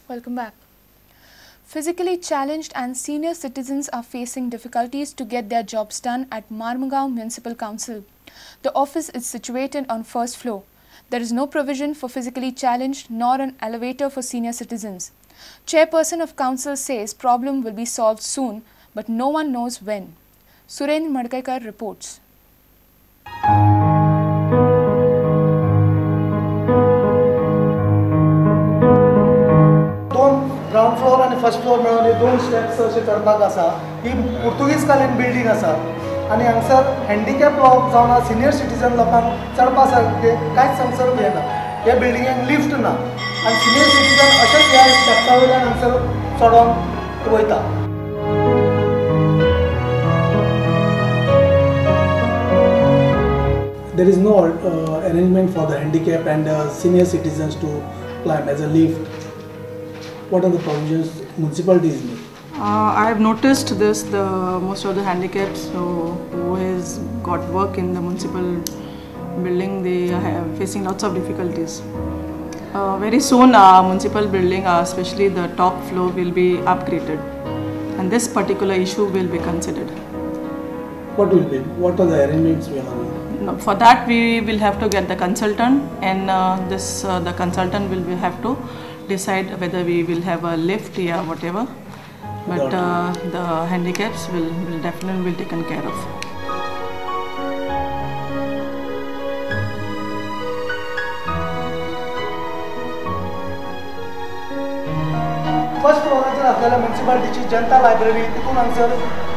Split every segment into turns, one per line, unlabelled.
Welcome back. Physically challenged and senior citizens are facing difficulties to get their jobs done at Marmugao Municipal Council. The office is situated on first floor. There is no provision for physically challenged nor an elevator for senior citizens. Chairperson of council says problem will be solved soon, but no one knows when. Suren Madkaikar reports.
Ground floor आणि first floor मेळून 2 steps अशें चडपाक आसा. ही पुर्तुगीज कालीन building आसा आनी हांगसर handicap लोक जावन सिनियर सिटीजन लोकांक चडपा सारके कांयच हांगसर हें ना. हे बिल्डिंगेक लिफ्ट ना आनी सिनियर सिटीजन अशेंच ह्या स्टेप्सा वयल्यान हांगसर चडोन वयता. There is no arrangement for the handicap and senior citizens to climb as a lift. What are the provisions municipalities need?
I have noticed this. Most of the handicaps who has got work in the municipal building, they are facing lots of difficulties. Very soon, municipal building, especially the top floor, will be upgraded, and this particular issue will be considered.
What will be? What are the arrangements we are having?
No, for that we will have to get the consultant, and the consultant will have to decide whether we will have a lift or whatever, but the handicaps will definitely be taken care of.
First फ्लोराचेर आसलेल्या म्युनिसिपालिटीची जनता library तितून हांगसर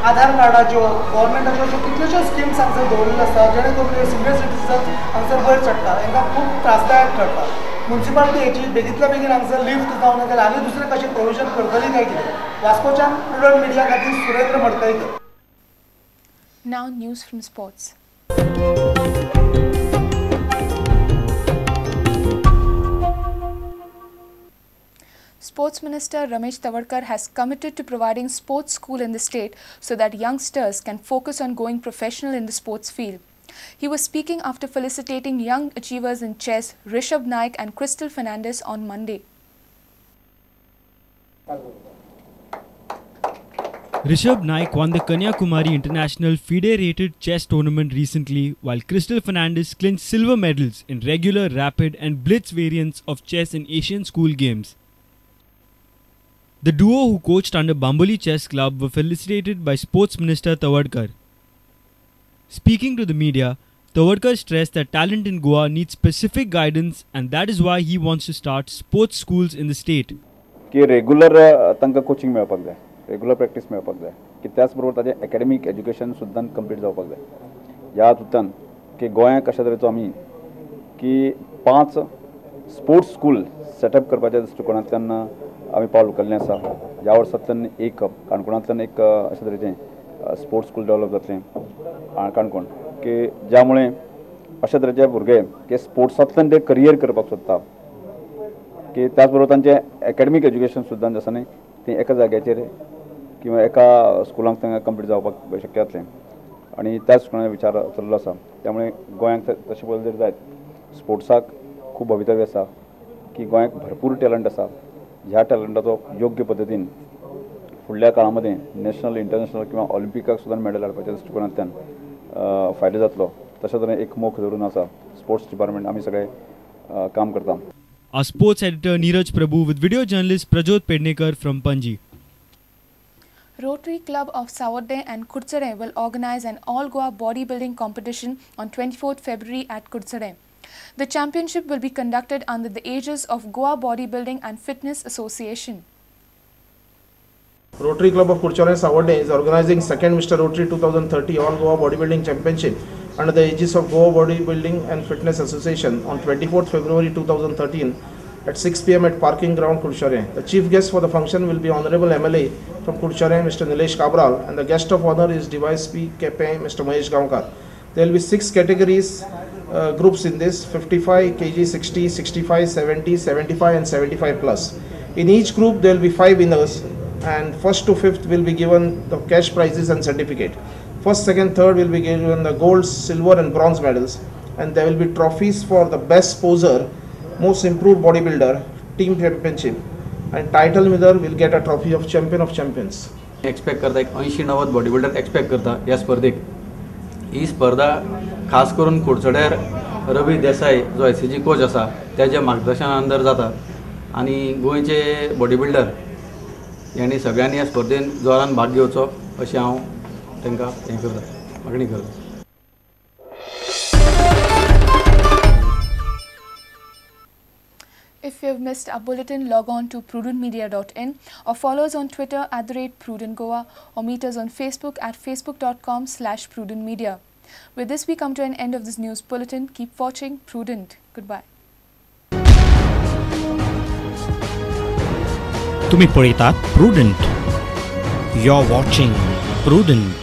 आधार कार्डाच्यो गव्हर्मेंटाच्यो अश्यो कितल्योश्योच schemes हांगसर दवरिल्ल्यो आसता जेणे करून सिनियर सिटीजन्स हांगसर वयर चडटा तांकां खूब त्रासदायक ठरता. म्युनिसिपालिटी हेची बेगींतल्या बेगीन हांगसर लिफ्ट जावन जाल्यार आनी दुसरें कशें प्रोविजन करतली काय कितें. वास्कोच्यान प्रुडंट मिडिया खातीर Surendra Madkaikar.
Now news from sports. Sports Minister Ramesh Tawadkar has committed to providing sports school in the state so that youngsters can focus on going professional in the sports field. He was speaking after felicitating young achievers in chess Rishabh Naik and Crystal Fernandez on Monday.
Rishabh Naik won the Kanyakumari International FIDE-rated chess tournament recently, while Crystal Fernandez clinched silver medals in regular, rapid and blitz variants of chess in Asian School Games. The duo who coached under Bamboli Chess Club were felicitated by Sports Minister Tawadkar. Speaking to the media, Tawadkar stressed that talent in Goa needs specific guidance, and that is why he wants to start sports schools in the state.
की regular तांकां coaching मेळपाक जाय, regular practice मेळपाक जाय, की त्याच बरोबर ताजें एकाडेमीक एज्युकेशन सुद्दां कंप्लीट जावपाक जाय. ह्या हातूंतल्यान की गोंयांत कशा तरेचो आमी की 5 स्पोर्ट्स स्कूल सेटअप करपाच्या दृश्टिकोनांतल्यान आमी पावल उखल्लें आसा. ह्या वर्सांतल्यान एक काणकोणांतल्यान एक अशे तरेचें स्पोर्ट्स स्कूल डेवलप जातलें काणकोण, की ज्या मुळे अशा तरेचे भुरगे की स्पोर्ट्सांतल्यान ते करियर करपाक सोदता, की त्याच बरोबर तांचें एकाडेमीक एज्युकेशन सुद्दां आसा न्ही तें एका जाग्याचेर किंवा एका स्कुलांक तांकां कंप्लीट जावपाक शक्य जातलें. आनी त्याच दृश्टिकोनान विचार चल्लो आसा. त्यामुळे गोंयांक तशें पळयलें जर जायत स्पोर्ट्साक खूब भवितव्य आसा, की गोंयांक भरपूर टॅलंट आसा. ह्या टॅलंटाचो योग्य पद्दतीन फुडल्या काळामध्ये नॅशनल इंटरनॅशनल किंवा ऑलिंपिकाक सुद्दां मेडल हाडपाच्या दृश्टिकोनांतल्यान फायदो जातलो. तशें तरेन एक मोख धरून आसा स्पोर्ट्स डिपार्टमेंट आमी सगळे काम करता.
Our sports editor Neeraj Prabhu with video journalist Prajot Pednekar from Panji.
Rotary Club of Sawadde and Kursare will organize an all-Goa bodybuilding competition on 24th February at Kursare. The championship will be conducted under the aegis of Goa Bodybuilding and Fitness Association.
Rotary Club of Kursare Sawadde is organizing second Mr. Rotary 2030 All Goa Bodybuilding Championship under the aegis of Goa Bodybuilding and Fitness Association on 24th February 2013 at 6 p.m. at Parking Ground, Kursare. The chief guest for the function will be Honorable MLA from Kursare, Mr. Nilesh Kabral, and the guest of honor is Device P. Kepe, Mr. Mahesh Gaonkar. There will be 6 categories groups in this: 55 kg, 60, 65, 70, 75 and 75 plus. In each group there will be 5 winners, and first to fifth will be given the cash prizes and certificate. First, second, third will be given the gold, silver and bronze medals, and there will be trophies for the best poser Most Improved Bodybuilder Team Championship, and title winner will get a trophy of Champion of Champions.
Expect करता एक 80-90 body builder expect करता ह्या स्पर्धेक. ही स्पर्धा खास करून कुडचड्यार रवी देसाई जो ICG coach आसा त्याच्या मार्गदर्शना अंडर जाता आनी गोंयचे बॉडी बिल्डर यांनी सगळ्यांनी ह्या स्पर्धेन जोरान भाग घेवचो अशें हांव तांकां हें करता, मागणी करता.
If you have missed our bulletin, log on to prudentmedia.in or follow us on Twitter @PrudentGoa or meet us on Facebook at facebook.com/prudentmedia. With this, we come to an end of this news bulletin. Keep watching Prudent. Goodbye.
तुम्ही पळयतात Prudent. You're watching Prudent.